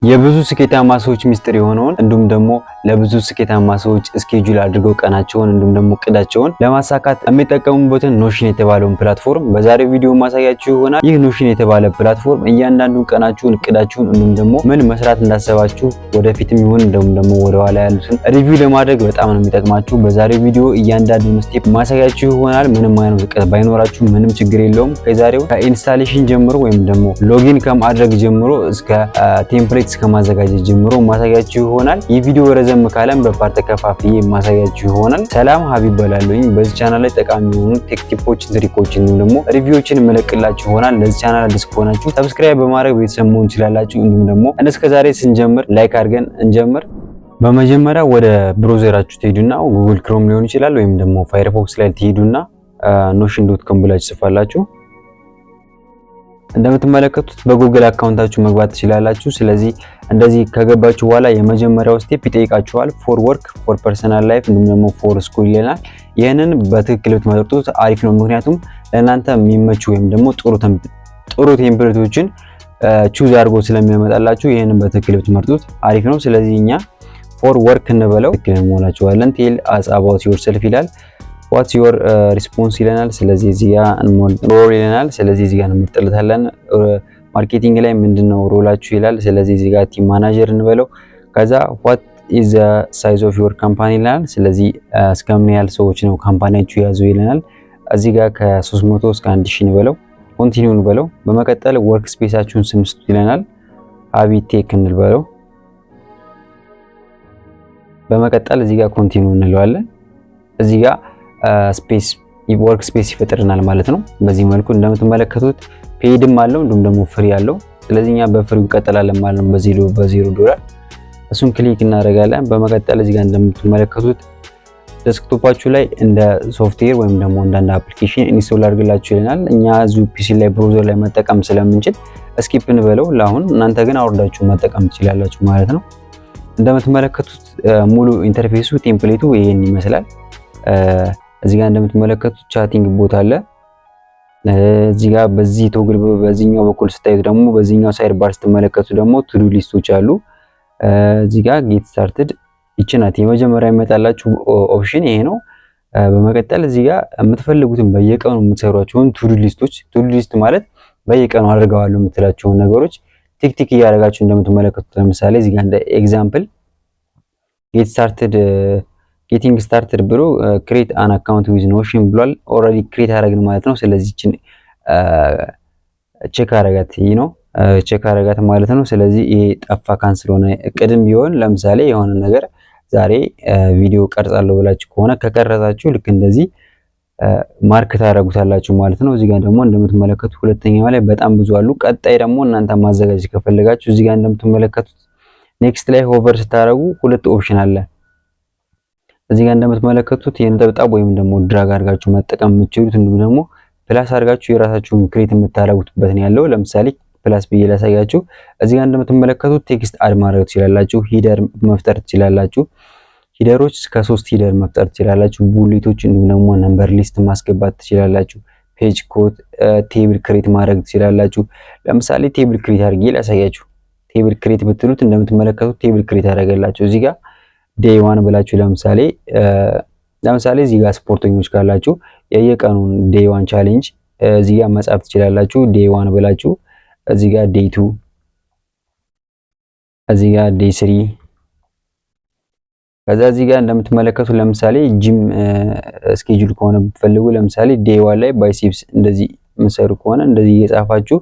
የብዙ ስኬታማ ሰዎች ሚስጥር የሆነውን እንዲሁም ደግሞ ለብዙ ስኬታማ ሰዎች ስኬጁል አድርገው ቀናቸውን እንዲሁም ደግሞ እቅዳቸውን ለማሳካት የሚጠቀሙበትን ኖሽን የተባለውን ፕላትፎርም በዛሬው ቪዲዮ ማሳያችሁ ይሆናል። ይህ ኖሽን የተባለ ፕላትፎርም እያንዳንዱን ቀናችሁን እቅዳችሁን እንዲሁም ደግሞ ምን መስራት እንዳሰባችሁ ወደፊትም ይሁን እንዲሁም ደግሞ ወደኋላ ያሉትን ሪቪው ለማድረግ በጣም ነው የሚጠቅማችሁ። በዛሬው ቪዲዮ እያንዳንዱን ስቴፕ ማሳያችሁ ይሆናል። ምንም አይነት እውቀት ባይኖራችሁ ምንም ችግር የለውም። ከዛሬው ከኢንስታሌሽን ጀምሮ ወይም ደግሞ ሎጊን ከማድረግ ጀምሮ እስከ ቴምፕሌት ከማዘጋጀት ጀምሮ ማሳያችሁ ይሆናል። ይህ ቪዲዮ ረዘም ካለም በፓርት ከፋፍዬ ማሳያችሁ ይሆናል። ሰላም ሀቢብ በላለሁኝ። በዚህ ቻናል ላይ ጠቃሚ የሆኑ ቴክ ቲፖችን፣ ትሪኮችን ደግሞ ሪቪዎችን መለቅላችሁ ይሆናል። ለዚህ ቻናል አዲስ ከሆናችሁ ሰብስክራይብ በማድረግ ቤተሰብ መሆን ትችላላችሁ። እንዲሁም ደግሞ እስከዛሬ ስንጀምር ላይክ አድርገን እንጀምር። በመጀመሪያ ወደ ብሮዘራችሁ ትሄዱና ጉግል ክሮም ሊሆን ይችላል ወይም ደግሞ ፋየርፎክስ ላይ ትሄዱና notion.com ብላችሁ ጽፋላችሁ። እንደምትመለከቱት በጉግል አካውንታችሁ መግባት ትችላላችሁ። ስለዚህ እንደዚህ ከገባችሁ በኋላ የመጀመሪያው ስቴፕ ይጠይቃችኋል። ፎር ወርክ፣ ፎር ፐርሰናል ላይፍ እንዲሁም ደግሞ ፎር ስኩል ይለናል። ይህንን በትክክል ብትመርጡት አሪፍ ነው። ምክንያቱም ለእናንተ የሚመቹ ወይም ደግሞ ጥሩ ቴምፕሌቶችን ቹዝ አድርጎ ስለሚያመጣላችሁ ይህንን በትክክል ብትመርጡት አሪፍ ነው። ስለዚህ እኛ ፎር ወርክ እንበለው። ትክክል እንሞላችኋለን። ቴል አስ አባውት ዮርሰልፍ ይላል። ዋትስ ዮር ሪስፖንስ ይለናል። ስለዚህ እዚህ ጋር ሮል ይለናል። ስለዚህ እዚህ ጋር እንመርጥለታለን። ማርኬቲንግ ላይ ምንድነው ሮላችሁ ይላል። ስለዚህ እዚህ ጋር ቲም ማናጀር እንበለው። ከዛ ዋት ኢዝ ዘ ሳይዝ ኦፍ ዮር ካምፓኒ ይለናል። ስለዚህ እስከምን ያህል ሰዎች ነው ካምፓኒያችሁ ያዙ ይለናል። እዚህ ጋር ከ300 እስከ 1000 እንበለው። ኮንቲኒው እንበለው። በመቀጠል ወርክ ስፔሳችሁን ስም ስጡ ይለናል። ሀቢቴክ እንበለው። በመቀጠል እዚህ ጋር ኮንቲኒው እንለዋለን። እዚህ ጋር ስፔስ ወርክ ስፔስ ይፈጥርናል ማለት ነው። በዚህ መልኩ እንደምትመለከቱት ፔይድም አለው እንዲሁም ደግሞ ፍሪ አለው። ስለዚህ እኛ በፍሪው እንቀጥላለን ማለት ነው $0 እሱን ክሊክ እናደርጋለን። በመቀጠል እዚህ ጋር እንደምትመለከቱት ዴስክቶፓችሁ ላይ እንደ ሶፍትዌር ወይም ደግሞ እንደ አፕሊኬሽን ኢንስቶል አድርግላችሁ ይለናል። እኛ እዚሁ ፒሲ ላይ ብራውዘር ላይ መጠቀም ስለምንችል ስኪፕ እንበለው ለአሁን። እናንተ ግን አውርዳችሁ መጠቀም ትችላላችሁ ማለት ነው። እንደምትመለከቱት ሙሉ ኢንተርፌሱ ቴምፕሌቱ ይሄን ይመስላል። እዚህ ጋር እንደምትመለከቱት ቻቲንግ ቦት አለ። እዚህ ጋር በዚህ ቶግል በዚህኛው በኩል ስታዩት ደግሞ በዚህኛው ሳይድ ባር ስትመለከቱ ደግሞ ቱዱ ሊስቶች አሉ። እዚህ ጋር ጌት ስታርትድ ይችናት የመጀመሪያ ይመጣላችሁ ኦፕሽን ይሄ ነው። በመቀጠል እዚህ ጋር የምትፈልጉትን በየቀኑ የምትሰሯቸውን ቱዱ ሊስቶች፣ ቱዱ ሊስት ማለት በየቀኑ አድርገዋለሁ የምትላቸውን ነገሮች ቲክ እያደረጋችሁ እንደምትመለከቱት ለምሳሌ እዚህ ጋር እንደ ኤግዛምፕል ጌቲንግ ስታርትድ ብሎ ክሬት አን አካውንት ዊዝ ኖሽን ብሏል። ኦልሬዲ ክሬት አደረግን ማለት ነው። ስለዚህ እቺን ቼክ አደረጋት ማለት ነው። ስለዚህ ይሄ ጠፋ ካንስል ሆነ። እቅድም ቢሆን ለምሳሌ የሆነ ነገር ዛሬ ቪዲዮ ቀርጻለሁ ብላችሁ ከሆነ ከቀረጻችሁ ልክ እንደዚህ ማርክ ታደርጉታላችሁ ማለት ነው። እዚህ ጋር ደግሞ እንደምትመለከቱት ሁለተኛው ላይ በጣም ብዙ አሉ። ቀጣይ ደግሞ እናንተ ማዘጋጀት ከፈለጋችሁ እዚህ ጋር እንደምትመለከቱት ኔክስት ላይ ሆቨር ስታደርጉ ሁለት ኦፕሽን አለ። እዚህ ጋር እንደምትመለከቱት የነጠብጣብ ወይም ደግሞ ድራግ አድርጋችሁ መጠቀም የምትችሉት እንዲሁም ደግሞ ፕላስ አድርጋችሁ የራሳችሁን ክሬት የምታደርጉበት ነው ያለው። ለምሳሌ ፕላስ ብዬ ላሳያችሁ። እዚህ ጋር እንደምትመለከቱት ቴክስት አድ ማድረግ ትችላላችሁ። ሂደር መፍጠር ትችላላችሁ። ሂደሮች እስከ 3 ሂደር መፍጠር ትችላላችሁ። ቡሌቶች እንዲሁም ደግሞ ነምበር ሊስት ማስገባት ትችላላችሁ። ፔጅ ኮድ፣ ቴብል ክሬት ማድረግ ትችላላችሁ። ለምሳሌ ቴብል ክሬት አድርጌ ላሳያችሁ። ቴብል ክሬት ብትሉት እንደምትመለከቱት ቴብል ክሬት ያደርጋላችሁ። እዚህ ጋር ዴይ 1 ብላችሁ ለምሳሌ እዚህ ጋር ስፖርተኞች ካላችሁ የየቀኑን ዴይ 1 ቻሌንጅ እዚህ ጋር መጻፍ ትችላላችሁ። ዴይ 1 ብላችሁ እዚህ ጋር ዴይ 2 እዚህ ጋር ዴይ 3 ከዛ እዚህ ጋር እንደምትመለከቱ ለምሳሌ ጂም ስኬጁል ከሆነ ብትፈልጉ ለምሳሌ ዴይ 1 ላይ ባይሴፕስ እንደዚህ መሰሩ ከሆነ እንደዚህ እየጻፋችሁ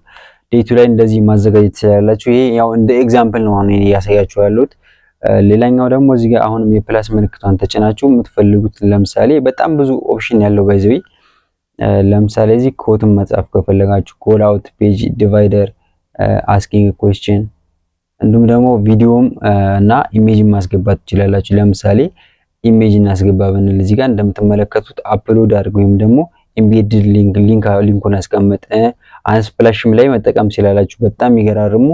ዴይ 2 ላይ እንደዚህ ማዘጋጀት ትችላላችሁ። ይሄ ያው እንደ ኤግዛምፕል ነው አሁን እያሳያችሁ ያለሁት። ሌላኛው ደግሞ እዚህ ጋር አሁንም የፕላስ ምልክቷን ተጭናችሁ የምትፈልጉት ለምሳሌ በጣም ብዙ ኦፕሽን ያለው ባይዘዊ ለምሳሌ እዚህ ኮትም መጻፍ ከፈለጋችሁ ኮል አውት፣ ፔጅ ዲቫይደር፣ አስኪንግ ኩዌስችን እንዲሁም ደግሞ ቪዲዮም እና ኢሜጅ ማስገባት ትችላላችሁ። ለምሳሌ ኢሜጅ እናስገባ ብንል እዚህ ጋር እንደምትመለከቱት አፕሎድ አድርጉ ወይም ደግሞ ኢምቤድድ ሊንኩን አስቀምጥ። አንስፕላሽም ላይ መጠቀም ትችላላችሁ። በጣም የሚገራርሙ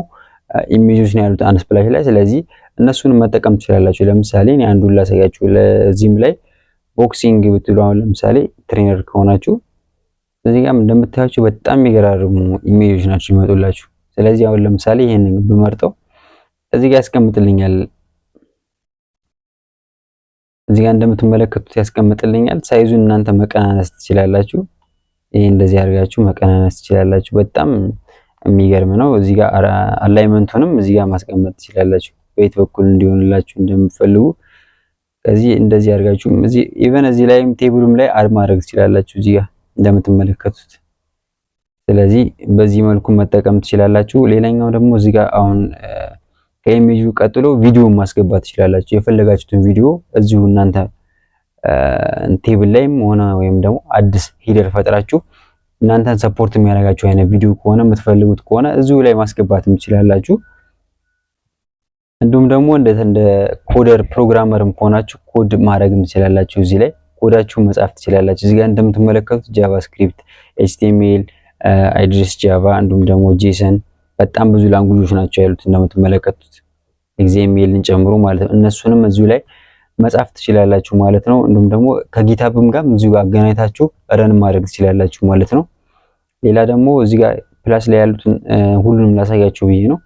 ኢሜጆች ነው ያሉት አንስፕላሽ ላይ። ስለዚህ እነሱን መጠቀም ትችላላችሁ። ለምሳሌ እኔ አንዱን ላሳያችሁ። ለዚህም ላይ ቦክሲንግ ብትሉ አሁን ለምሳሌ ትሬነር ከሆናችሁ እዚህ ጋር እንደምታዩቸው በጣም የሚገራርሙ ኢሜጆች ናቸው ይመጡላችሁ። ስለዚህ አሁን ለምሳሌ ይሄንን ብመርጠው እዚህ ጋር ያስቀምጥልኛል። እዚህ ጋር እንደምትመለከቱት ያስቀምጥልኛል። ሳይዙን እናንተ መቀናነስ ትችላላችሁ። ይሄ እንደዚህ አድርጋችሁ መቀናነስ ትችላላችሁ። በጣም የሚገርም ነው። እዚህ ጋር አላይመንቱንም እዚህ ጋር ማስቀመጥ ትችላላችሁ፣ በየት በኩል እንዲሆንላችሁ እንደምትፈልጉ። ከዚህ እንደዚህ አድርጋችሁ እዚህ ኢቨን እዚህ ላይም ቴብሉም ላይ አድ ማድረግ ትችላላችሁ፣ እዚህ ጋር እንደምትመለከቱት። ስለዚህ በዚህ መልኩ መጠቀም ትችላላችሁ። ሌላኛው ደግሞ እዚህ ጋር አሁን ከኢሜጁ ቀጥሎ ቪዲዮ ማስገባት ትችላላችሁ። የፈለጋችሁትን ቪዲዮ እዚሁ እናንተ ቴብል ላይም ሆነ ወይም ደግሞ አዲስ ሂደር ፈጥራችሁ እናንተን ሰፖርት የሚያደርጋችሁ አይነት ቪዲዮ ከሆነ የምትፈልጉት ከሆነ እዚሁ ላይ ማስገባትም ትችላላችሁ። እንዲሁም ደግሞ እንደ ኮደር ፕሮግራመርም ከሆናችሁ ኮድ ማድረግም ትችላላችሁ። እዚህ ላይ ኮዳችሁ መጻፍ ትችላላችሁ። እዚህ ጋር እንደምትመለከቱት ጃቫስክሪፕት፣ ኤችቲኤምኤል፣ አይድሪስ ጃቫ እንዲሁም ደግሞ ጄሰን በጣም ብዙ ላንጉጆች ናቸው ያሉት እንደምትመለከቱት ኤክስኤምኤልን ጨምሮ ማለት ነው። እነሱንም እዚሁ ላይ መጻፍ ትችላላችሁ ማለት ነው። እንዲሁም ደግሞ ከጊታብም ጋር እዚሁ አገናኝታችሁ ረን ማድረግ ትችላላችሁ ማለት ነው። ሌላ ደግሞ እዚህ ጋር ፕላስ ላይ ያሉትን ሁሉንም ላሳያችሁ ብዬ ነው።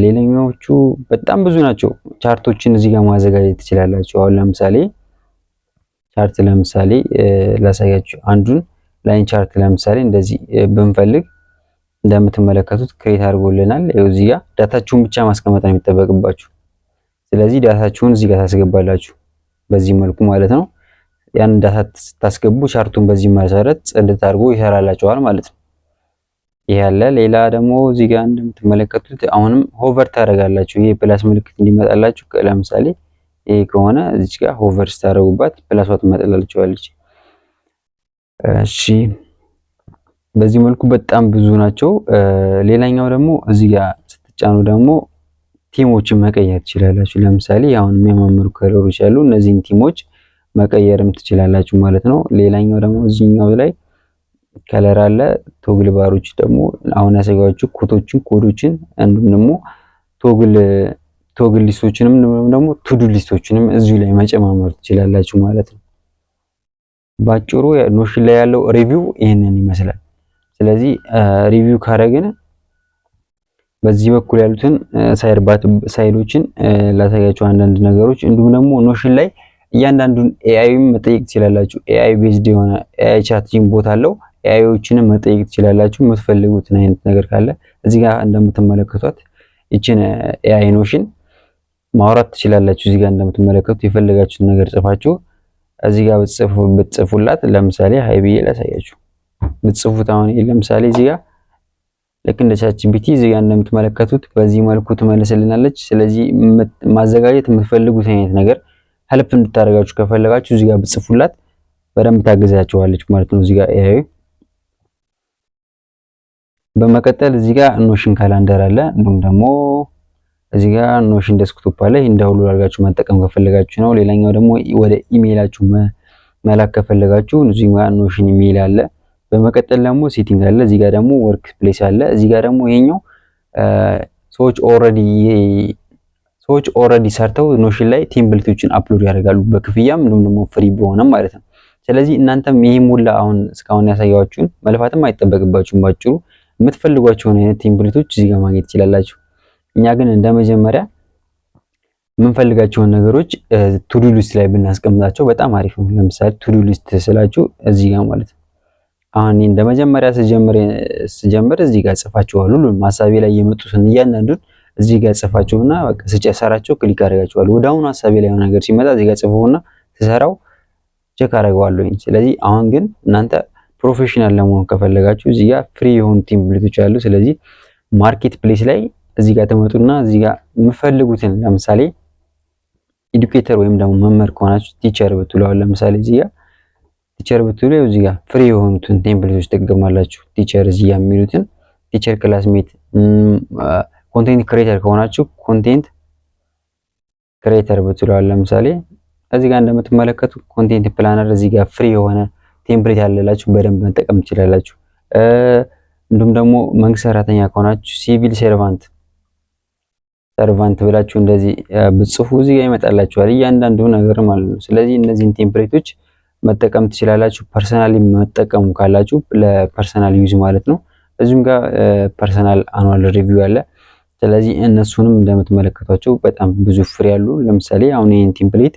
ሌላኛዎቹ በጣም ብዙ ናቸው። ቻርቶችን እዚህ ጋር ማዘጋጀት ትችላላችሁ። አሁን ለምሳሌ ቻርት ላሳያችሁ አንዱን ላይን ቻርት ለምሳሌ እንደዚህ ብንፈልግ እንደምትመለከቱት ክሬት አድርጎልናል። ይኸው እዚህ ጋር ዳታችሁን ብቻ ማስቀመጥ ነው የሚጠበቅባችሁ። ስለዚህ ዳታችሁን እዚህ ጋር ታስገባላችሁ በዚህ መልኩ ማለት ነው። ያን ዳታ ታስገቡ ቻርቱን በዚህ መሰረት ጽድት አድርጎ ይሰራላችኋል ማለት ነው። ይሄ ያለ ሌላ ደግሞ እዚህ ጋር እንደምትመለከቱት አሁንም ሆቨር ታደርጋላችሁ። ይሄ ፕላስ ምልክት እንዲመጣላችሁ ለምሳሌ ይሄ ከሆነ እዚህ ጋር ሆቨር ስታደርጉባት ፕላሷ ትመጣላችኋለች። እሺ በዚህ መልኩ በጣም ብዙ ናቸው። ሌላኛው ደግሞ እዚህ ጋር ስትጫኑ ደግሞ ቲሞችን መቀየር ትችላላችሁ። ለምሳሌ አሁን የሚያማምሩ ከለሮች ያሉ እነዚህን ቲሞች መቀየርም ትችላላችሁ ማለት ነው። ሌላኛው ደግሞ እዚህኛው ላይ ከለር አለ። ቶግል ባሮች ደግሞ አሁን ያሳያችሁ ኮዶችን እንዲሁም ደግሞ ቶግል ሊስቶችንም ደግሞ ቱዱ ሊስቶችንም እዚሁ ላይ መጨማመር ትችላላችሁ ማለት ነው። ባጭሩ ኖሽን ላይ ያለው ሪቪው ይህንን ይመስላል። ስለዚህ ሪቪው ካረግን በዚህ በኩል ያሉትን ሳይዶችን ላሳያችሁ አንዳንድ ነገሮች። እንዲሁም ደግሞ ኖሽን ላይ እያንዳንዱን ኤአይም መጠየቅ ትችላላችሁ። ኤአይ ቤዝድ የሆነ ኤአይ ቻቲንግ ቦት አለው። ኤአይዎችንም መጠየቅ ትችላላችሁ። የምትፈልጉትን አይነት ነገር ካለ እዚህ ጋር እንደምትመለከቷት ይችን ኤአይ ኖሽን ማውራት ትችላላችሁ። እዚህ ጋር እንደምትመለከቱት የፈለጋችሁትን ነገር ጽፋችሁ እዚህ ጋር ብትጽፉላት ለምሳሌ ሃይ ብዬ ላሳያችሁ ብትጽፉት አሁን ለምሳሌ እዚህ ጋር ልክ እንደ ቻትጂፒቲ እዚህ ጋር እንደምትመለከቱት በዚህ መልኩ ትመልስልናለች። ስለዚህ ማዘጋጀት የምትፈልጉት አይነት ነገር ሄልፕ እንድታደርጋችሁ ከፈለጋችሁ እዚህ ጋር ብትጽፉላት በደንብ ታገዛችኋለች ማለት ነው። እዚህ ጋር ኤአይ በመቀጠል እዚህ ጋር ኖሽን ካላንደር አለ። እንዲሁም ደግሞ እዚህ ጋር ኖሽን ዴስክቶፕ አለ። እንዳውሉ አድርጋችሁ መጠቀም ከፈለጋችሁ ነው። ሌላኛው ደግሞ ወደ ኢሜይላችሁ መላክ ከፈለጋችሁ እዚህ ጋር ኖሽን ኢሜይል አለ። በመቀጠል ደግሞ ሴቲንግ አለ። እዚህ ጋር ደግሞ ወርክ ፕሌስ አለ። እዚህ ጋር ደግሞ ይሄኛው ሰዎች ኦልሬዲ ሰርተው ኖሽን ላይ ቴምፕሌቶችን አፕሎድ ያደርጋሉ በክፍያም እንዲሁም ደግሞ ፍሪ በሆነም ማለት ነው። ስለዚህ እናንተም ይሄ ሙላ አሁን እስካሁን ያሳያችሁን መልፋትም አይጠበቅባችሁም። ባጭሩ የምትፈልጓቸውን አይነት ቴምፕሌቶች እዚህ ጋር ማግኘት ትችላላችሁ። እኛ ግን እንደመጀመሪያ የምንፈልጋቸውን ነገሮች ቱዱ ሊስት ላይ ብናስቀምጣቸው በጣም አሪፍ ነው። ለምሳሌ ቱዱ ሊስት ስላችሁ እዚህ ጋር ማለት ነው። አሁን እንደመጀመሪያ ስጀምር እዚህ ጋር ጽፋችኋል። ሁሉም ሐሳቤ ላይ የመጡትን እያንዳንዱን እዚህ ጋር ጽፋችሁና በቃ ስጨሰራቸው ክሊክ አድርጋችኋል። ወዳሁን ሐሳቤ ላይ የሆነ ነገር ሲመጣ እዚህ ጋር ጽፉና ስሰራው ቼክ አደርገዋለሁኝ። ስለዚህ አሁን ግን እናንተ ፕሮፌሽናል ለመሆን ከፈለጋችሁ እዚህ ጋር ፍሪ የሆኑ ቴምፕሌቶች አሉ። ስለዚህ ማርኬት ፕሌስ ላይ እዚህ ጋር ተመጡና እዚህ ጋር የምፈልጉትን ለምሳሌ ኤዱኬተር ወይም ደግሞ መምህር ከሆናችሁ ቲቸር ብትሉ አሁን ለምሳሌ እዚህ ጋር ቲቸር ብትሉ እዚህ ጋር ፍሪ የሆኑትን ቴምፕሌቶች ትጠቀማላችሁ። ቲቸር እዚህ ጋር የሚሉትን ቲቸር ክላስሜት፣ ኮንቴንት ክሬተር ከሆናችሁ ኮንቴንት ክሬተር ብትሉ አሁን ለምሳሌ እዚህ ጋር እንደምትመለከቱ ኮንቴንት ፕላነር እዚህ ጋር ፍሪ የሆነ ቴምፕሌት ያለላችሁ በደንብ መጠቀም ትችላላችሁ። እንዲሁም ደግሞ መንግስት ሰራተኛ ከሆናችሁ ሲቪል ሰርቫንት ብላችሁ እንደዚህ ብጽፉ እዚህ ጋር ይመጣላችኋል እያንዳንዱ ነገር ማለት ነው። ስለዚህ እነዚህን ቴምፕሌቶች መጠቀም ትችላላችሁ። ፐርሰናሊ መጠቀሙ ካላችሁ ለፐርሰናል ዩዝ ማለት ነው። እዚህም ጋር ፐርሰናል አኑዋል ሪቪው አለ። ስለዚህ እነሱንም እንደምትመለከቷቸው በጣም ብዙ ፍሬ ያሉ። ለምሳሌ አሁን ይሄን ቴምፕሌት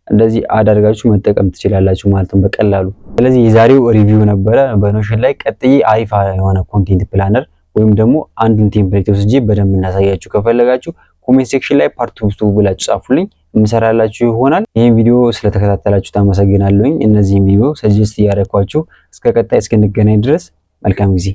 እንደዚህ አዳርጋችሁ መጠቀም ትችላላችሁ ማለት ነው በቀላሉ። ስለዚህ የዛሬው ሪቪው ነበረ በኖሽን ላይ። ቀጥዬ አሪፍ የሆነ ኮንቴንት ፕላነር ወይም ደግሞ አንዱን ቴምፕሌት ወስጄ በደንብ እናሳያችሁ ከፈለጋችሁ ኮሜንት ሴክሽን ላይ ፓርት 2 ብላችሁ ጻፉልኝ የምሰራላችሁ ይሆናል። ይህን ቪዲዮ ስለተከታተላችሁ ታመሰግናለሁኝ። እነዚህን ቪዲዮ ሰጀስት እያደረኳችሁ እስከ ቀጣይ እስክንገናኝ ድረስ መልካም ጊዜ